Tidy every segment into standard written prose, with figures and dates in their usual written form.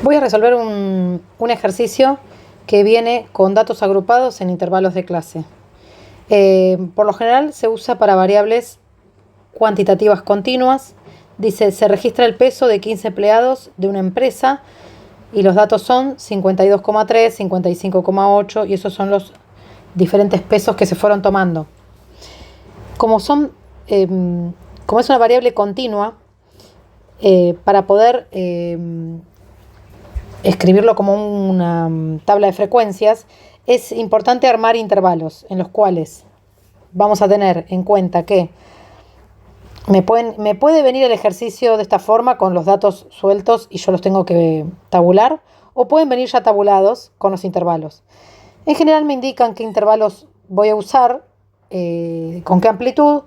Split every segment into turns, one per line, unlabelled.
Voy a resolver un ejercicio que viene con datos agrupados en intervalos de clase. Por lo general se usa para variables cuantitativas continuas. Dice, se registra el peso de 15 empleados de una empresa y los datos son 52,3, 55,8 y esos son los diferentes pesos que se fueron tomando. Como es una variable continua, para poder escribirlo como una tabla de frecuencias, es importante armar intervalos en los cuales vamos a tener en cuenta que me puede venir el ejercicio de esta forma con los datos sueltos y yo los tengo que tabular, o pueden venir ya tabulados con los intervalos. En general me indican qué intervalos voy a usar, con qué amplitud,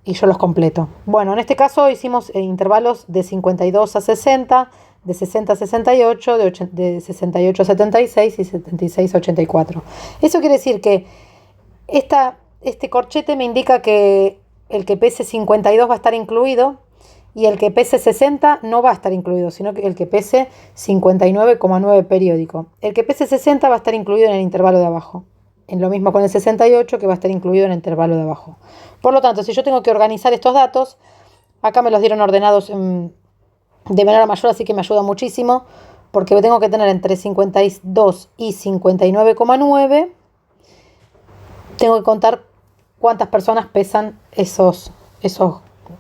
y yo los completo. Bueno, en este caso hicimos intervalos de 52 a 60, de 60 a 68, de 68 a 76 y 76 a 84. Eso quiere decir que este corchete me indica que el que pese 52 va a estar incluido y el que pese 60 no va a estar incluido, sino que el que pese 59,9 periódico. El que pese 60 va a estar incluido en el intervalo de abajo. En lo mismo con el 68, que va a estar incluido en el intervalo de abajo. Por lo tanto, si yo tengo que organizar estos datos, acá me los dieron ordenados de menor a mayor, así que me ayuda muchísimo, porque tengo que tener entre 52 y 59,9. Tengo que contar cuántas personas pesan esos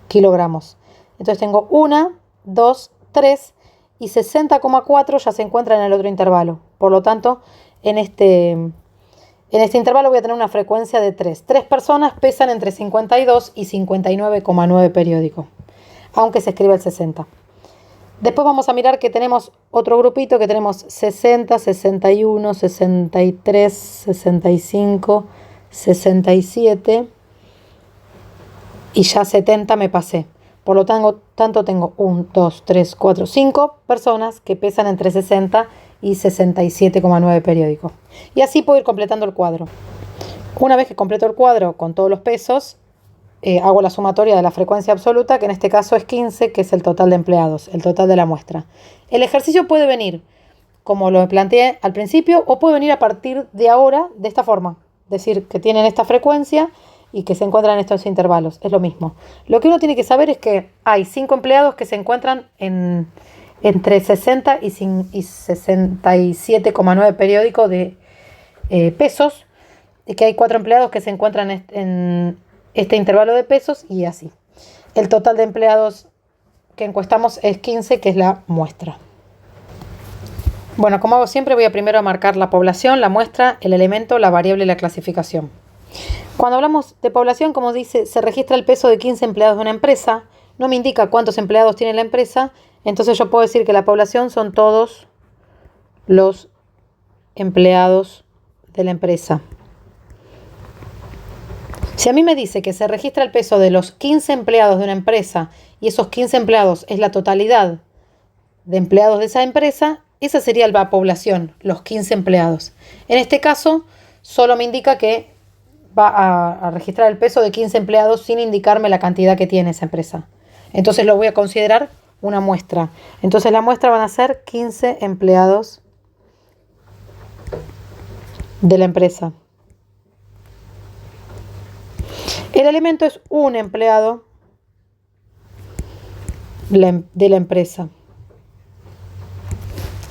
kilogramos. Entonces tengo 1, 2, 3 y 60,4 ya se encuentra en el otro intervalo. Por lo tanto, en este intervalo voy a tener una frecuencia de 3. 3 personas pesan entre 52 y 59,9 periódico, aunque se escriba el 60. Después vamos a mirar que tenemos otro grupito, que tenemos 60, 61, 63, 65, 67 y ya 70 me pasé. Por lo tanto tengo 1, 2, 3, 4, 5 personas que pesan entre 60 y 67,9 periódicos. Y así puedo ir completando el cuadro. Una vez que completo el cuadro con todos los pesos, hago la sumatoria de la frecuencia absoluta, que en este caso es 15, que es el total de empleados, el total de la muestra. El ejercicio puede venir como lo planteé al principio, o puede venir a partir de ahora de esta forma. Es decir, que tienen esta frecuencia y que se encuentran en estos intervalos. Es lo mismo. Lo que uno tiene que saber es que hay 5 empleados que se encuentran entre 60 y 67,9 periódico de pesos, y que hay 4 empleados que se encuentran en este intervalo de pesos, y así. El total de empleados que encuestamos es 15, que es la muestra. Bueno, como hago siempre, voy a primero marcar la población, la muestra, el elemento, la variable y la clasificación. Cuando hablamos de población, como dice, se registra el peso de 15 empleados de una empresa, no me indica cuántos empleados tiene la empresa, entonces yo puedo decir que la población son todos los empleados de la empresa. Si a mí me dice que se registra el peso de los 15 empleados de una empresa y esos 15 empleados es la totalidad de empleados de esa empresa, esa sería la población, los 15 empleados. En este caso, solo me indica que va a registrar el peso de 15 empleados sin indicarme la cantidad que tiene esa empresa. Entonces lo voy a considerar una muestra. Entonces la muestra van a ser 15 empleados de la empresa. El elemento es un empleado de la empresa.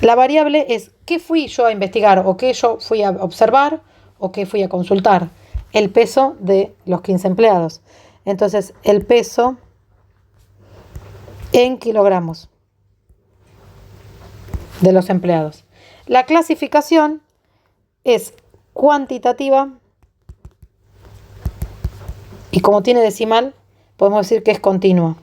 La variable es qué fui yo a investigar, o qué yo fui a observar, o qué fui a consultar. El peso de los 15 empleados. Entonces, el peso en kilogramos de los empleados. La clasificación es cuantitativa y como tiene decimal, podemos decir que es continua.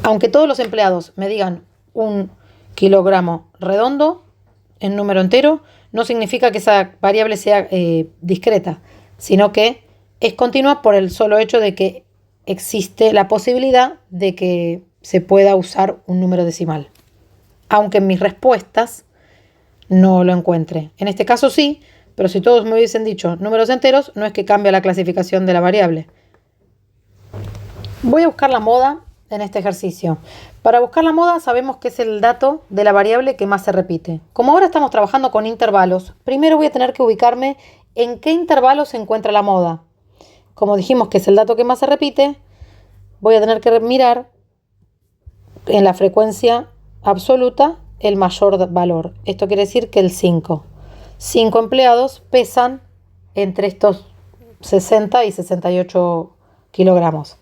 Aunque todos los empleados me digan 1 kilogramo redondo en número entero, no significa que esa variable sea discreta, sino que es continua por el solo hecho de que existe la posibilidad de que se pueda usar un número decimal. Aunque en mis respuestas no lo encuentre. En este caso sí, pero si todos me hubiesen dicho números enteros, no es que cambie la clasificación de la variable. Voy a buscar la moda en este ejercicio. Para buscar la moda sabemos que es el dato de la variable que más se repite. Como ahora estamos trabajando con intervalos, primero voy a tener que ubicarme en qué intervalo se encuentra la moda. Como dijimos que es el dato que más se repite, voy a tener que mirar en la frecuencia absoluta el mayor valor. Esto quiere decir que el 5. 5 empleados pesan entre estos 60 y 68 kilogramos.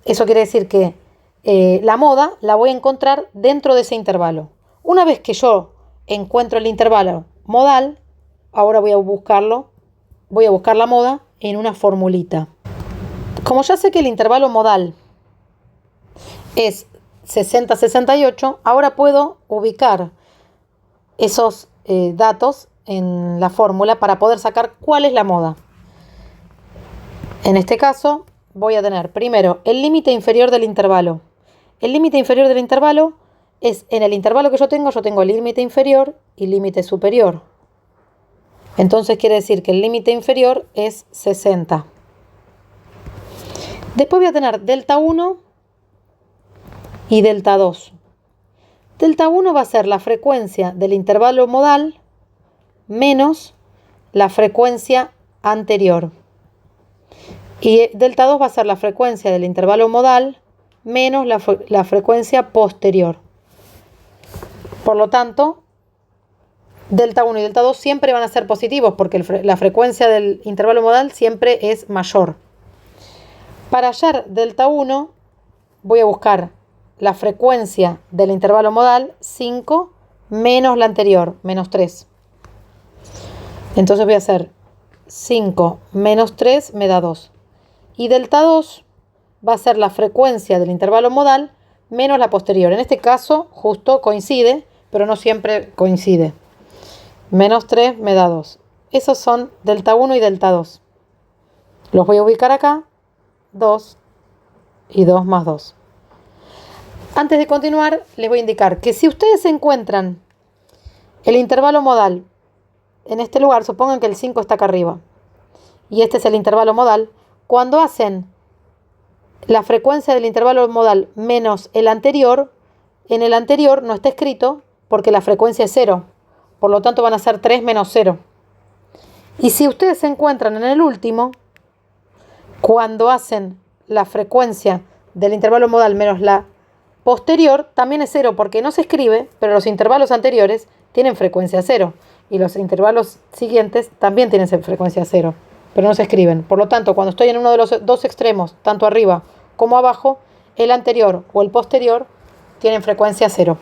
Eso quiere decir que la moda la voy a encontrar dentro de ese intervalo. Una vez que yo encuentro el intervalo modal, ahora voy a buscar la moda en una formulita. Como ya sé que el intervalo modal es 60-68, ahora puedo ubicar esos datos en la fórmula para poder sacar cuál es la moda. En este caso voy a tener primero el límite inferior del intervalo. El límite inferior del intervalo es, en el intervalo que yo tengo límite inferior y límite superior. Entonces quiere decir que el límite inferior es 60. Después voy a tener delta 1 y delta 2. Delta 1 va a ser la frecuencia del intervalo modal menos la frecuencia anterior. Y delta 2 va a ser la frecuencia del intervalo modal menos la frecuencia posterior. Por lo tanto, delta 1 y delta 2 siempre van a ser positivos porque la frecuencia del intervalo modal siempre es mayor. Para hallar delta 1 voy a buscar la frecuencia del intervalo modal 5 menos la anterior, menos 3. Entonces voy a hacer 5 menos 3 me da 2. Y delta 2 va a ser la frecuencia del intervalo modal menos la posterior. En este caso justo coincide, pero no siempre coincide. Menos 3 me da 2. Esos son delta 1 y delta 2. Los voy a ubicar acá. 2 y 2 más 2. Antes de continuar, les voy a indicar que si ustedes encuentran el intervalo modal en este lugar, supongan que el 5 está acá arriba, y este es el intervalo modal, cuando hacen la frecuencia del intervalo modal menos el anterior, en el anterior no está escrito porque la frecuencia es 0, por lo tanto van a ser 3 menos 0. Y si ustedes se encuentran en el último, cuando hacen la frecuencia del intervalo modal menos la posterior, también es 0 porque no se escribe, pero los intervalos anteriores tienen frecuencia 0 y los intervalos siguientes también tienen frecuencia 0, pero no se escriben. Por lo tanto, cuando estoy en uno de los dos extremos, tanto arriba como abajo, el anterior o el posterior tienen frecuencia 0.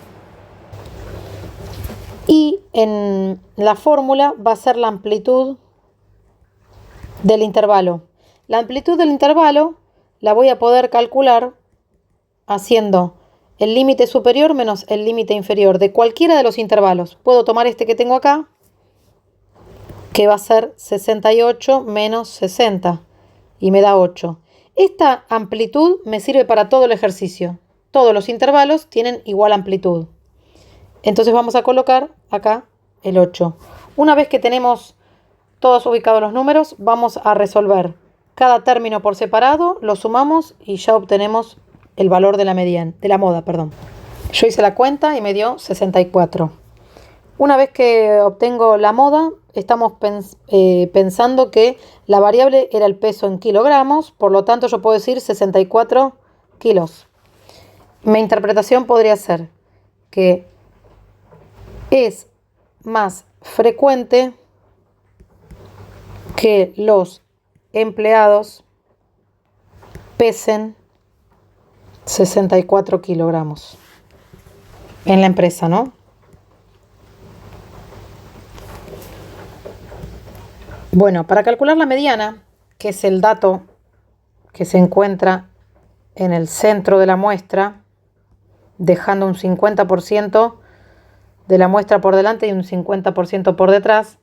Y en la fórmula va a ser la amplitud del intervalo. La amplitud del intervalo la voy a poder calcular haciendo el límite superior menos el límite inferior de cualquiera de los intervalos. Puedo tomar este que tengo acá, que va a ser 68 menos 60, y me da 8. Esta amplitud me sirve para todo el ejercicio. Todos los intervalos tienen igual amplitud. Entonces vamos a colocar acá el 8. Una vez que tenemos todos ubicados los números, vamos a resolver cada término por separado, lo sumamos y ya obtenemos el valor de la mediana, de la moda, perdón. Yo hice la cuenta y me dio 64. Una vez que obtengo la moda, estamos pensando que la variable era el peso en kilogramos, por lo tanto yo puedo decir 64 kilos. Mi interpretación podría ser que es más frecuente que los empleados pesen 64 kilogramos en la empresa, ¿no? Bueno, para calcular la mediana, que es el dato que se encuentra en el centro de la muestra, dejando un 50% de la muestra por delante y un 50% por detrás.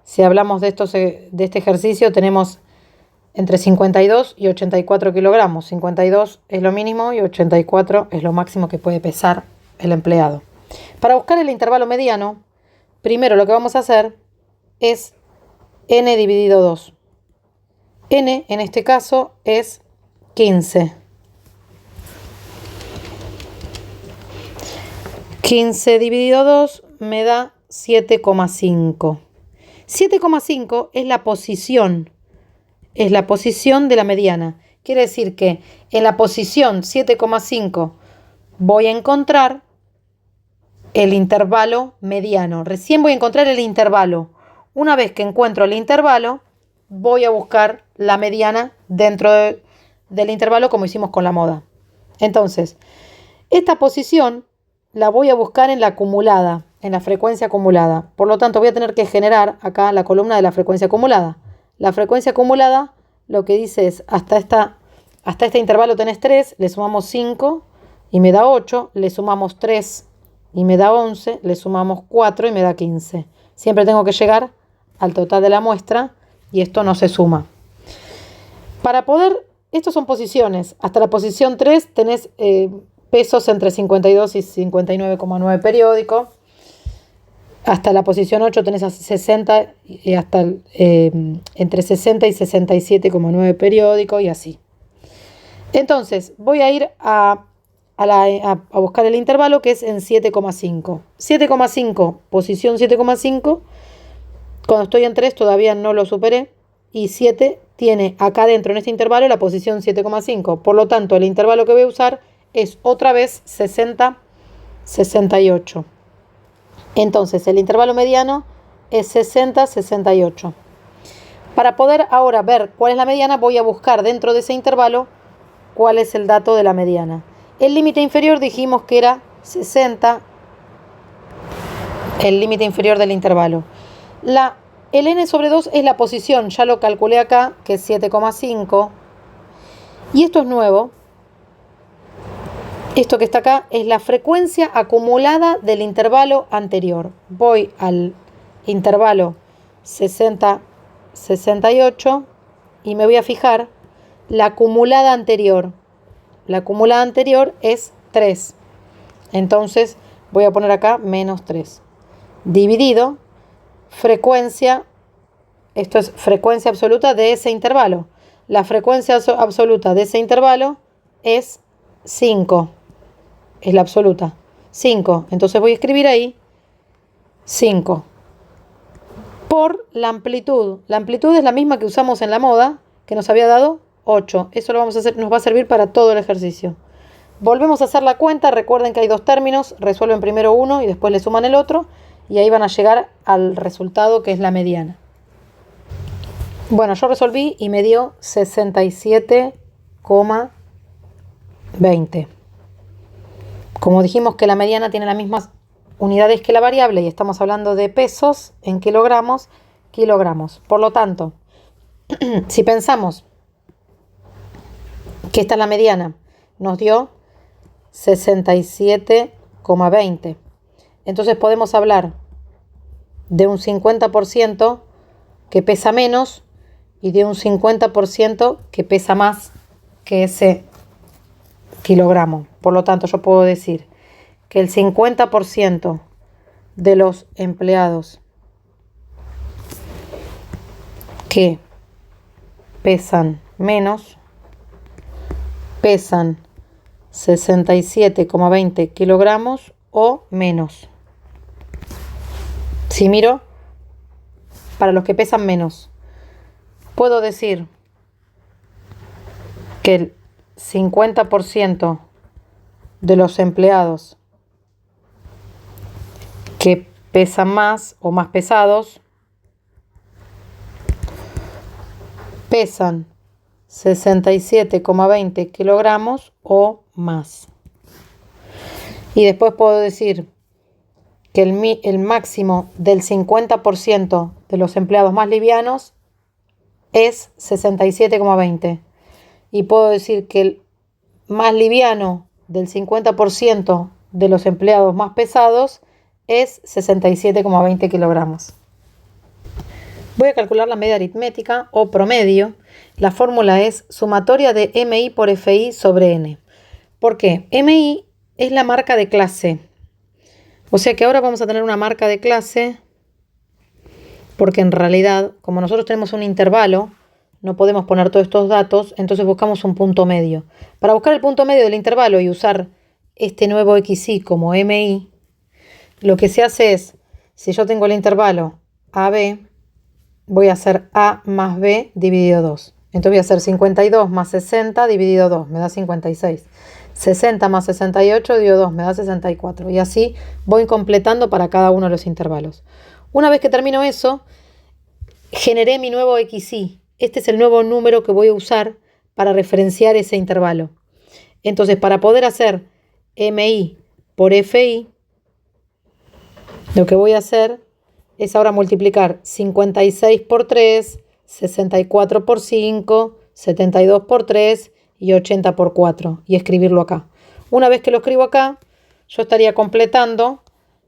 Si hablamos de este ejercicio, tenemos entre 52 y 84 kilogramos. 52 es lo mínimo y 84 es lo máximo que puede pesar el empleado. Para buscar el intervalo mediano, primero lo que vamos a hacer es n dividido 2. N en este caso es 15. 15 dividido 2 me da 7,5. 7,5 es la posición de la mediana. Quiere decir que en la posición 7,5 voy a encontrar el intervalo mediano. Recién voy a encontrar el intervalo. Una vez que encuentro el intervalo, voy a buscar la mediana dentro del intervalo como hicimos con la moda. Entonces, esta posición la voy a buscar en la acumulada, en la frecuencia acumulada. Por lo tanto, voy a tener que generar acá la columna de la frecuencia acumulada. La frecuencia acumulada lo que dice es, hasta este intervalo tenés 3, le sumamos 5 y me da 8, le sumamos 3 y me da 11, le sumamos 4 y me da 15. Siempre tengo que llegar al total de la muestra y esto no se suma. Para poder, estos son posiciones. Hasta la posición 3 tenés pesos entre 52 y 59,9 periódico. Hasta la posición 8 tenés a 60 y hasta entre 60 y 67,9 periódico y así. Entonces voy a ir a buscar el intervalo que es en 7,5. 7,5, posición 7,5. Cuando estoy en 3 todavía no lo superé. Y 7 tiene acá dentro en este intervalo la posición 7,5. Por lo tanto, el intervalo que voy a usar es otra vez 60, 68. Entonces, el intervalo mediano es 60, 68. Para poder ahora ver cuál es la mediana, voy a buscar dentro de ese intervalo cuál es el dato de la mediana. El límite inferior dijimos que era 60, el límite inferior del intervalo. El n sobre 2 es la posición, ya lo calculé acá, que es 7,5. Y esto es nuevo. Esto que está acá es la frecuencia acumulada del intervalo anterior. Voy al intervalo 60, 68 y me voy a fijar la acumulada anterior. La acumulada anterior es 3. Entonces voy a poner acá menos 3. Dividido frecuencia, esto es frecuencia absoluta de ese intervalo. La frecuencia absoluta de ese intervalo es 5. Es la absoluta. 5. Entonces voy a escribir ahí 5. Por la amplitud. La amplitud es la misma que usamos en la moda, que nos había dado 8. Eso lo vamos a hacer, nos va a servir para todo el ejercicio. Volvemos a hacer la cuenta. Recuerden que hay dos términos. Resuelven primero uno y después le suman el otro. Y ahí van a llegar al resultado que es la mediana. Bueno, yo resolví y me dio 67,20. Como dijimos que la mediana tiene las mismas unidades que la variable y estamos hablando de pesos en kilogramos. Por lo tanto, si pensamos que esta es la mediana, nos dio 67,20. Entonces podemos hablar de un 50% que pesa menos y de un 50% que pesa más que ese kilogramo. Por lo tanto, yo puedo decir que el 50% de los empleados que pesan menos pesan 67,20 kilogramos o menos. Si miro para los que pesan menos, puedo decir que el 50% de los empleados que pesan más o más pesados pesan 67,20 kilogramos o más. Y después puedo decir que el máximo del 50% de los empleados más livianos es 67,20. Y puedo decir que el más liviano del 50% de los empleados más pesados es 67,20 kilogramos. Voy a calcular la media aritmética o promedio. La fórmula es sumatoria de MI por FI sobre N. ¿Por qué? MI es la marca de clase. O sea que ahora vamos a tener una marca de clase porque en realidad, como nosotros tenemos un intervalo, no podemos poner todos estos datos, entonces buscamos un punto medio. Para buscar el punto medio del intervalo y usar este nuevo XY como MI, lo que se hace es, si yo tengo el intervalo AB, voy a hacer A más B dividido 2. Entonces voy a hacer 52 más 60 dividido 2, me da 56. 60 más 68 dividido 2, me da 64. Y así voy completando para cada uno de los intervalos. Una vez que termino eso, generé mi nuevo XY. Este es el nuevo número que voy a usar para referenciar ese intervalo. Entonces, para poder hacer MI por FI, lo que voy a hacer es ahora multiplicar 56 por 3, 64 por 5, 72 por 3 y 80 por 4 y escribirlo acá. Una vez que lo escribo acá, yo estaría completando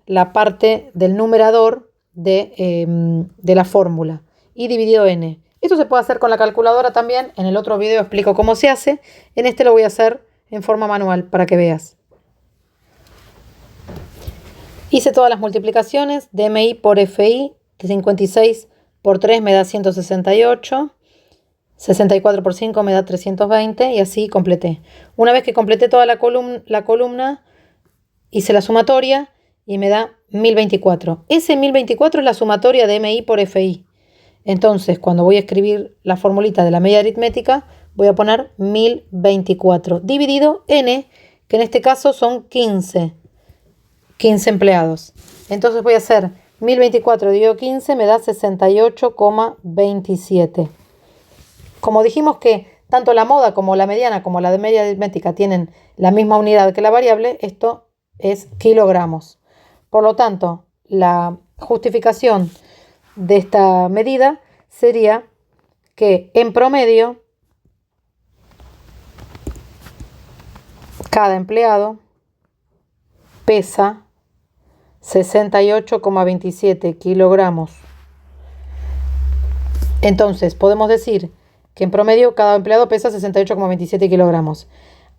la parte del numerador de la fórmula y dividido n. Esto se puede hacer con la calculadora también. En el otro video explico cómo se hace. En este lo voy a hacer en forma manual para que veas. Hice todas las multiplicaciones de MI por FI. De 56 por 3 me da 168. 64 por 5 me da 320 y así completé. Una vez que completé toda la columna, hice la sumatoria y me da 1024. Ese 1024 es la sumatoria de MI por FI. Entonces, cuando voy a escribir la formulita de la media aritmética, voy a poner 1024 dividido n, que en este caso son 15 empleados. Entonces voy a hacer 1024 dividido 15, me da 68,27. Como dijimos que tanto la moda como la mediana como la de media aritmética tienen la misma unidad que la variable, esto es kilogramos. Por lo tanto, la justificación de esta medida sería que en promedio cada empleado pesa 68,27 kilogramos. Entonces podemos decir que en promedio cada empleado pesa 68,27 kilogramos.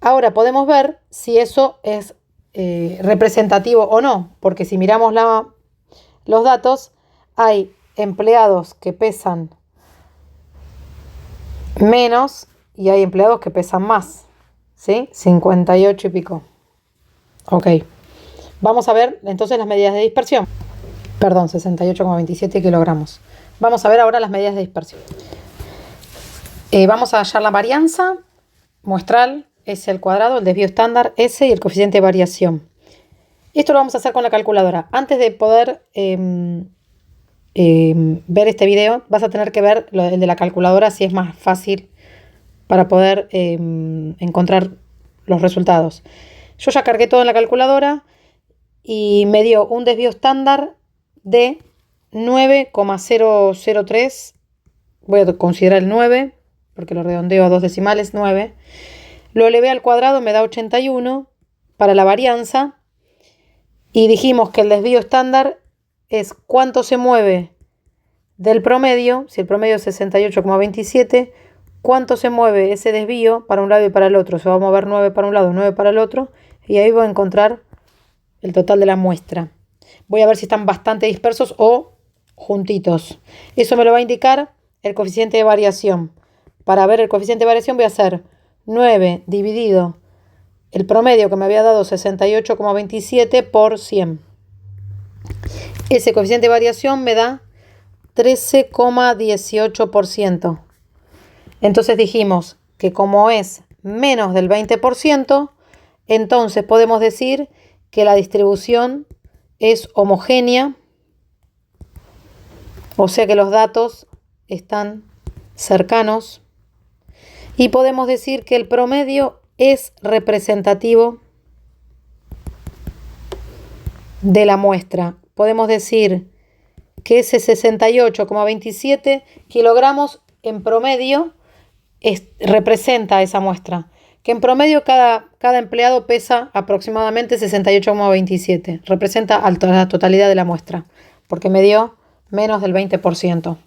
Ahora podemos ver si eso es representativo o no, porque si miramos los datos, hay empleados que pesan menos y hay empleados que pesan más, ¿sí? 58 y pico. Ok. Vamos a ver entonces las medidas de dispersión. Perdón, 68,27 kilogramos. Vamos a ver ahora las medidas de dispersión. Vamos a hallar la varianza muestral, S al cuadrado, el desvío estándar, S y el coeficiente de variación. Esto lo vamos a hacer con la calculadora. Antes de poder ver este video, vas a tener que ver el de la calculadora si es más fácil para poder encontrar los resultados. Yo ya cargué todo en la calculadora y me dio un desvío estándar de 9,003. Voy a considerar el 9 porque lo redondeo a dos decimales, 9. Lo elevé al cuadrado, me da 81 para la varianza. Y dijimos que el desvío estándar es cuánto se mueve del promedio, si el promedio es 68,27, cuánto se mueve ese desvío para un lado y para el otro. Se va a mover 9 para un lado, 9 para el otro, y ahí voy a encontrar el total de la muestra. Voy a ver si están bastante dispersos o juntitos. Eso me lo va a indicar el coeficiente de variación. Para ver el coeficiente de variación voy a hacer 9 dividido el promedio que me había dado 68,27 por 100. Ese coeficiente de variación me da 13,18%. Entonces dijimos que como es menos del 20%, entonces podemos decir que la distribución es homogénea, o sea que los datos están cercanos, y podemos decir que el promedio es representativo de la muestra. Podemos decir que ese 68,27 kilogramos en promedio representa esa muestra. Que en promedio cada empleado pesa aproximadamente 68,27. Representa a la totalidad de la muestra, porque me dio menos del 20%.